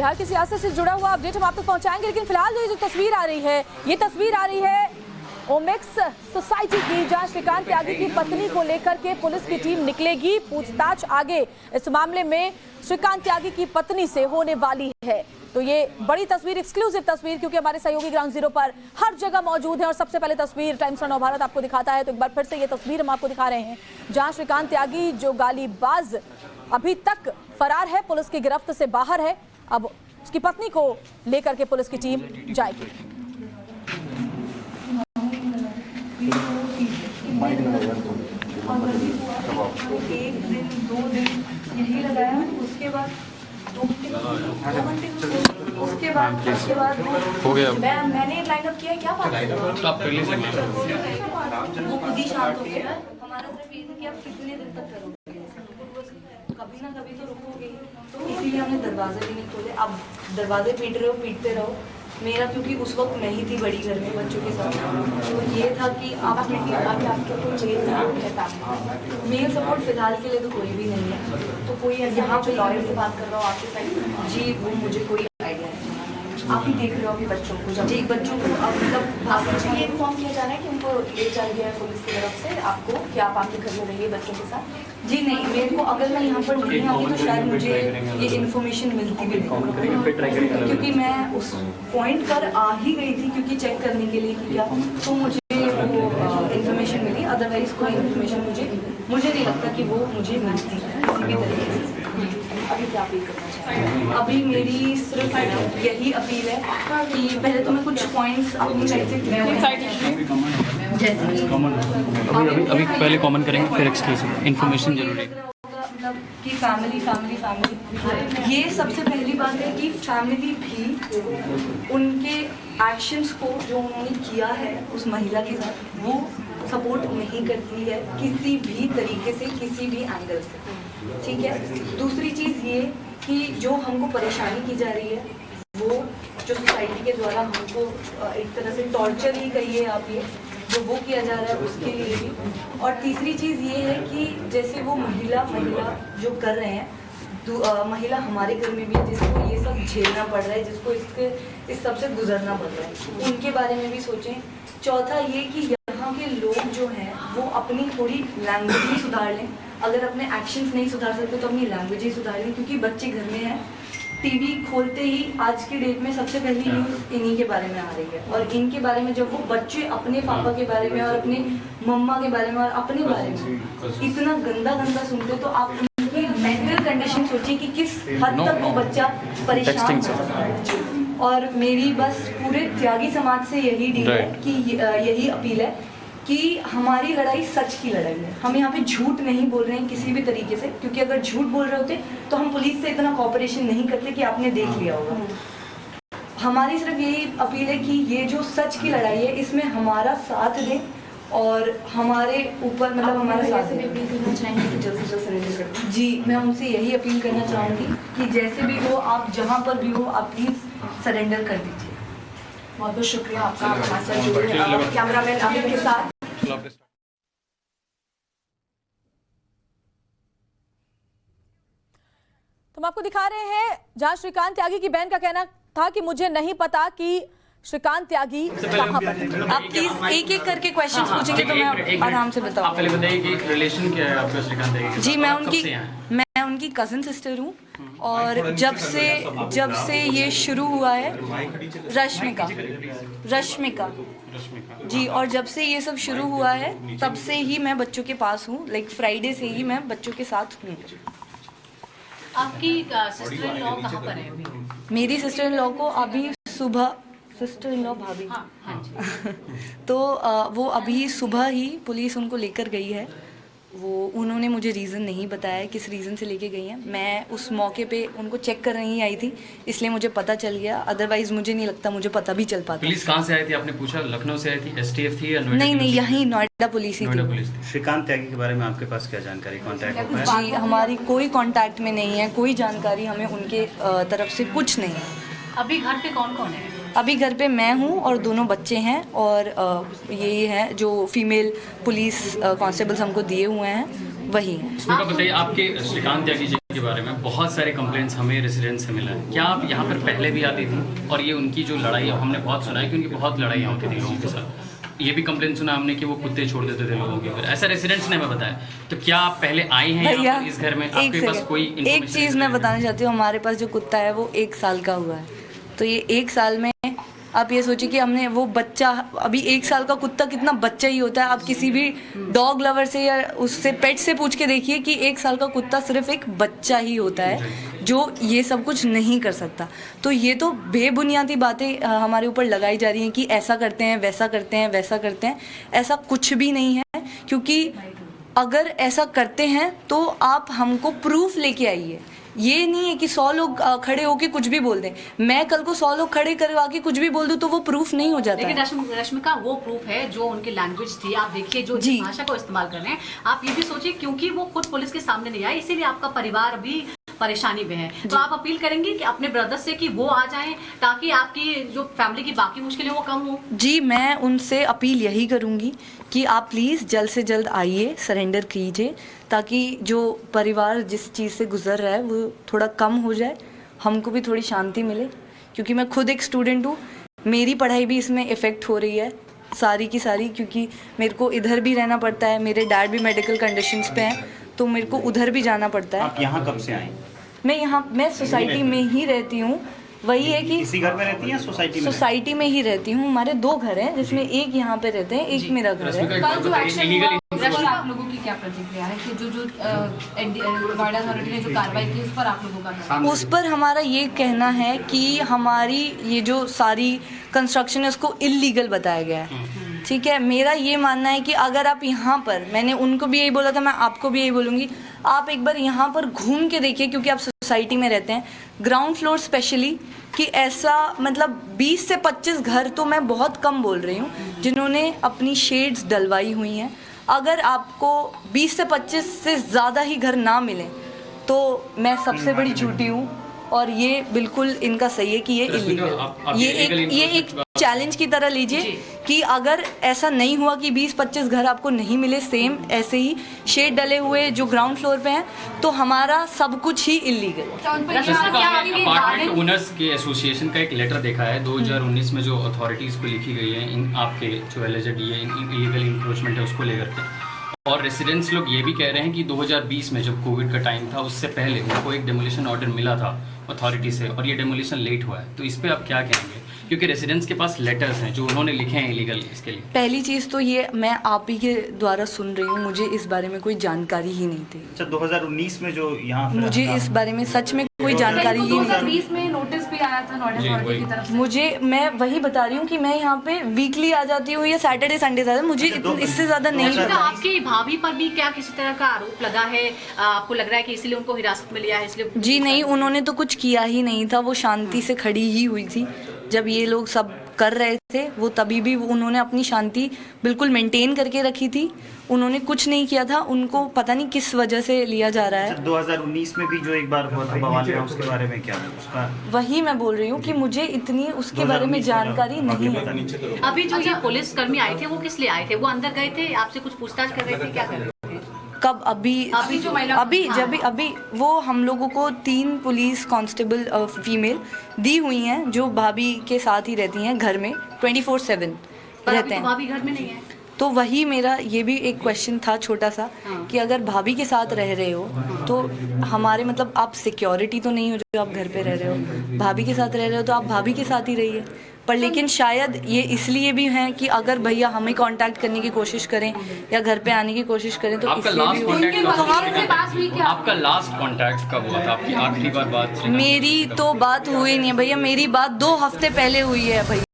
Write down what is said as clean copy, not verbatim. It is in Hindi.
बिहार की सियासत से जुड़ा हुआ अपडेट हम आप तक पहुंचाएंगे, लेकिन फिलहाल ये जो तस्वीर आ रही है, ये तस्वीर आ रही है ओमेक्स सोसाइटी की, जहां श्रीकांत त्यागी की पत्नी को लेकर के पुलिस की टीम निकलेगी। पूछताछ आगे इस मामले में श्रीकांत त्यागी की पत्नी से होने वाली है। तो ये बड़ी तस्वीर, एक्सक्लूसिव तस्वीर, क्योंकि हमारे सहयोगी ग्राउंड जीरो पर हर जगह मौजूद है। और सबसे पहले तस्वीर टाइम्स नव भारत आपको दिखाता है, तो एक बार फिर से ये तस्वीर हम आपको दिखा रहे हैं, जहां श्रीकांत त्यागी जो गालीबाज अभी तक फरार है, पुलिस की गिरफ्त से बाहर है। अब उसकी पत्नी को लेकर के पुलिस की टीम जाएगी। एक दिन 2 दिन यही लगाया, उसके बाद हो गया। मैंने लाइन अप किया। क्या बात है, वो खुद ही शांत हो गया। हमारा सिर्फ ये था कि आप कितने दिन तक करोगे, कभी ना कभी तो रुकोगे। तो इसीलिए हमने दरवाजे भी नहीं खोले। अब दरवाजे पीट रहे हो, पीटते रहो। मेरा क्योंकि उस वक्त मैं ही थी बड़ी घर में बच्चों के साथ, तो ये था कि आपको मेल सपोर्ट फिलहाल के लिए तो कोई भी नहीं है। तो कोई यहाँ पे लॉयर से बात कर रहा हो आपके साइड जी, वो मुझे कोई आइडिया नहीं। आप ही देख रहे हो अभी बच्चों को, जब एक बच्चों को अब मतलब ये इन्फॉर्म किया जा रहा है कि उनको ले चल गया है पुलिस की तरफ से आपको, कि आप आपके घर में रहिए बच्चों के साथ। जी नहीं, मेरे को अगर मैं यहाँ पर नहीं आती तो शायद मुझे ये इन्फॉर्मेशन मिलती भी नहीं, क्योंकि मैं उस पॉइंट पर आ ही गई थी क्योंकि चेक करने के लिए कि क्या, तो मुझे वो इन्फॉर्मेशन मिली। अदरवाइज कोई इन्फॉर्मेशन मुझे नहीं लगता कि वो मुझे मिलती है किसी भी तरीके से। अभी क्या अपील करना चाहिए? अभी मेरी सिर्फ यही अपील है कि पहले तो मैं कुछ पॉइंट्स अपनी साइड से जैसे अभी पहले कॉमन करेंगे, फिर एक्सक्लूसिव इन्फॉर्मेशन जरूरी है। मतलब कि फैमिली ये सबसे पहली बात है कि फैमिली भी उनके एक्शंस को जो उन्होंने किया है उस महिला के साथ, वो सपोर्ट नहीं करती है किसी भी तरीके से, किसी भी एंगल से। ठीक है। दूसरी चीज़ ये कि जो हमको परेशानी की जा रही है, वो जो सोसाइटी के द्वारा हमको एक तरह से टॉर्चर ही कहिए आप, ये जो वो किया जा रहा है उसके लिए भी। और तीसरी चीज़ ये है कि जैसे वो महिला जो कर रहे हैं, महिला हमारे घर में भी है जिसको ये सब झेलना पड़ रहा है, जिसको इस सब से गुजरना पड़ रहा है, उनके बारे में भी सोचें। चौथा ये कि यहाँ के लोग जो हैं वो अपनी थोड़ी लैंग्वेज ही सुधार लें। अगर अपने एक्शंस नहीं सुधार सकते तो अपनी लैंग्वेज ही सुधार लें, क्योंकि बच्चे घर में हैं। टीवी खोलते ही आज की डेट में सबसे पहली न्यूज़ इन्हीं के बारे में आ रही है, और इनके बारे में जब वो बच्चे अपने पापा के बारे में और अपने मम्मा के बारे में और अपने बारे में इतना गंदा सुनते, तो आप उनकी मेंटल कंडीशन सोचिए कि किस हद तक वो बच्चा परेशान है। और मेरी बस पूरे त्यागी समाज से यही डील है कि यही अपील है कि हमारी लड़ाई सच की लड़ाई है। हम यहाँ पे झूठ नहीं बोल रहे हैं किसी भी तरीके से, क्योंकि अगर झूठ बोल रहे होते तो हम पुलिस से इतना कोऑपरेशन नहीं करते कि आपने देख लिया होगा। हमारी सिर्फ यही अपील है कि ये जो सच की लड़ाई है, इसमें हमारा साथ दें और हमारे ऊपर मतलब हमारा साथ दें। अपील चाहेंगे कि जल्द से जल्द सरेंडर कर दें। जी, मैं उनसे यही अपील करना चाहूँगी कि जैसे भी हो, आप जहाँ पर भी हो, आप प्लीज़ सरेंडर कर दीजिए। बहुत बहुत शुक्रिया आपका हमारे साथ जुड़े। कैमरामैन अमित के साथ। तो हम आपको दिखा रहे हैं जहां श्रीकांत त्यागी की बहन का कहना था कि मुझे नहीं पता कि श्रीकांत त्यागी कहां पर है। आप प्लीज एक एक करके क्वेश्चंस पूछेंगे तो मैं आराम से बताऊंगा। आप पहले बताइए कि रिलेशन क्या है आपका श्रीकांत त्यागी के साथ? जी, मैं उनकी कज़न सिस्टर हूँ, और जब से ये शुरू हुआ है, रश्मिका जी, और जब से ये सब शुरू हुआ है तब से ही मैं बच्चों के पास हूँ। लाइक फ्राइडे से ही मैं बच्चों के साथ हूँ। आपकी सिस्टर इन लॉ कहाँ पर है अभी? मेरी सिस्टर इन लॉ को अभी सुबह, सिस्टर इन लॉ भाभी, हाँ जी। तो वो अभी सुबह ही पुलिस उनको लेकर गई है। वो उन्होंने मुझे रीज़न नहीं बताया किस रीज़न से लेके गई हैं। मैं उस मौके पे उनको चेक करने ही आई थी, इसलिए मुझे पता चल गया। अदरवाइज मुझे नहीं लगता मुझे पता भी चल पाता। पुलिस कहाँ से आई थी आपने पूछा? लखनऊ से आई थी, एसटीएफ थी या नोएडा? नहीं, यहीं नोएडा पुलिस ही थी। श्रीकांत त्यागी के बारे में आपके पास क्या जानकारी, कांटेक्ट हो पाया? जी, हमारी कोई कांटेक्ट में नहीं है, कोई जानकारी हमें उनके तरफ से कुछ नहीं है। अभी घर पे कौन कौन है? अभी घर पे मैं हूँ और 2 बच्चे हैं, और यही हैं जो फीमेल पुलिस कांस्टेबल्स हमको दिए हुए हैं, वही हैं। बताइए, आपके श्रीकांत त्यागी जी के बारे में बहुत सारे कंप्लेंट्स हमें रेसिडेंट से मिला है। क्या आप यहाँ पर पहले भी आती थी? और ये उनकी जो लड़ाई है, हमने बहुत सुना है कि उनकी बहुत लड़ाइयाँ होती थी लोगों के साथ। ये भी कंप्लेंट सुना हमने कि वो कुत्ते छोड़ देते थे लोगों के ऊपर, ऐसा रेसिडेंट्स ने हमें बताया। तो क्या आप पहले आई हैं यहाँ पर इस घर में? आपके पास कोई एक चीज़ मैं बताना चाहती हूँ, हमारे पास जो कुत्ता है वो 1 साल का हुआ है। तो ये 1 साल में आप ये सोचिए कि हमने वो बच्चा, अभी 1 साल का कुत्ता कितना बच्चा ही होता है। आप किसी भी डॉग लवर से या उससे पेट से पूछ के देखिए कि 1 साल का कुत्ता सिर्फ एक बच्चा ही होता है जो ये सब कुछ नहीं कर सकता। तो ये तो बेबुनियादी बातें हमारे ऊपर लगाई जा रही हैं कि ऐसा करते हैं, वैसा करते हैं, वैसा करते हैं। ऐसा कुछ भी नहीं है, क्योंकि अगर ऐसा करते हैं तो आप हमको प्रूफ लेके आइए। ये नहीं है कि 100 लोग खड़े होके कुछ भी बोल दें। मैं कल को 100 लोग खड़े करवा के कुछ भी बोल दूं तो वो प्रूफ नहीं हो जाता। लेकिन रश्मिका, वो प्रूफ है जो उनकी लैंग्वेज थी। आप देखिए जो भाषा को इस्तेमाल कर रहे हैं। आप ये भी सोचिए, क्योंकि वो खुद पुलिस के सामने नहीं आए, इसीलिए आपका परिवार भी परेशानी में है। तो आप अपील करेंगे कि अपने ब्रदर से कि वो आ जाएं, ताकि आपकी जो फैमिली की बाकी मुश्किलें वो कम हो। जी, मैं उनसे अपील यही करूंगी कि आप प्लीज़ जल्द से जल्द आइए, सरेंडर कीजिए, ताकि जो परिवार जिस चीज़ से गुजर रहा है वो थोड़ा कम हो जाए, हमको भी थोड़ी शांति मिले। क्योंकि मैं खुद एक स्टूडेंट हूँ, मेरी पढ़ाई भी इसमें इफ़ेक्ट हो रही है सारी की सारी, क्योंकि मेरे को इधर भी रहना पड़ता है। मेरे डैड भी मेडिकल कंडीशंस पे हैं, तो मेरे को उधर भी जाना पड़ता है। आप यहाँ कब से आए? मैं सोसाइटी में ही रहती हूँ। वही है कि इसी घर में रहती हैं, सोसाइटी में? सोसाइटी में ही रहती हूँ। हमारे 2 घर हैं, जिसमें एक यहाँ पे रहते हैं, एक मेरा घर है। कल जो एक्शन हुआ उस पर आप लोगों की क्या प्रतिक्रिया है कि जो नोएडा अथॉरिटी ने जो कार्रवाई की उस पर आप लोगों का? उस पर हमारा ये कहना है कि हमारी ये जो सारी कंस्ट्रक्शन है उसको इल्लीगल बताया गया है। ठीक है, मेरा ये मानना है कि अगर आप यहाँ पर, मैंने उनको भी यही बोला था, मैं आपको भी यही बोलूँगी, आप एक बार यहाँ पर घूम के देखिए, क्योंकि आप सोसाइटी में रहते हैं, ग्राउंड फ्लोर स्पेशली, कि ऐसा मतलब 20 से 25 घर तो मैं बहुत कम बोल रही हूँ जिन्होंने अपनी शेड्स डलवाई हुई हैं। अगर आपको 20 से 25 से ज़्यादा ही घर ना मिलें तो मैं सबसे बड़ी झूठी हूँ, और ये बिल्कुल इनका सही है कि ये इलीगल। ये एक चैलेंज की तरह लीजिए कि अगर ऐसा नहीं हुआ कि 20-25 घर आपको नहीं मिले सेम ऐसे ही शेड डले हुए जो ग्राउंड फ्लोर पे हैं, तो हमारा सब कुछ ही इलीगल। अपार्टमेंट ओनर्स के एसोसिएशन का एक लेटर देखा है 2019 में, जो अथॉरिटीज़ को लिखी गई है इन आपके जो एलिजेड ये इलीगल इंक्रोचमेंट है उसको लेकर के। और रेसिडेंट्स लोग ये भी कह रहे हैं कि 2020 में जब कोविड का टाइम था उससे पहले उनको एक डेमोलिशन ऑर्डर मिला था अथॉरिटी से, और ये डेमोलिशन लेट हुआ है। तो इस पे आप क्या कहेंगे? क्योंकि रेसिडेंट्स के पास लेटर्स हैं जो उन्होंने लिखे हैं इलीगल इसके लिए। पहली चीज़ तो ये मैं आप ही के द्वारा सुन रही हूँ, मुझे इस बारे में कोई जानकारी ही नहीं थी। अच्छा, 2019 में जो यहाँ मुझे इस बारे में सच में कोई जानकारी ही नहीं। 2020 में नोटिस भी आया था नोएडा अथॉरिटी की तरफ से। मैं वही बता रही हूँ कि मैं यहाँ पे वीकली आ जाती हूँ या सैटरडे संडे जाती हूँ, मुझे इससे ज़्यादा नहीं। आपकी भाभी पर भी क्या किसी तरह का आरोप लगा है? आपको लग रहा है कि इसलिए उनको हिरासत में लिया है इसलिए? जी नहीं, उन्होंने तो कुछ किया ही नहीं था, वो शांति से खड़ी ही हुई थी जब ये लोग सब कर रहे थे। वो तभी भी उन्होंने अपनी शांति बिल्कुल मेंटेन करके रखी थी, उन्होंने कुछ नहीं किया था। उनको पता नहीं किस वजह से लिया जा रहा है। 2019 में भी जो एक बार हुआ था बवाल में, उसके बारे में क्या है उसका? वही मैं बोल रही हूँ कि मुझे इतनी उसके बारे में जानकारी नहीं है। अभी जो ये पुलिस कर्मी आए थे वो किस लिए आए थे? वो अंदर गए थे, आपसे कुछ पूछताछ कर रहे थे, क्या कर रहे थे? कब? अभी वो हम लोगों को 3 पुलिस कांस्टेबल फीमेल दी हुई हैं जो भाभी के साथ ही रहती हैं घर में 24/7 रहते हैं। भाभी घर में नहीं है। तो वही मेरा ये भी एक क्वेश्चन था छोटा सा कि अगर भाभी के साथ रह रहे हो तो हमारे मतलब आप सिक्योरिटी तो नहीं हो जो आप घर पे रह रहे हो, भाभी के साथ रह रहे हो तो आप भाभी के साथ ही रहिए। पर लेकिन शायद ये इसलिए भी हैं कि अगर भैया हमें कांटेक्ट करने की कोशिश करें या घर पे आने की कोशिश करें तो आपका लास्ट कांटेक्ट कब हुआ था? आपकी आखिरी बार बात? मेरी तो बात हुई नहीं है भैया, मेरी बात 2 हफ्ते पहले हुई है भैया।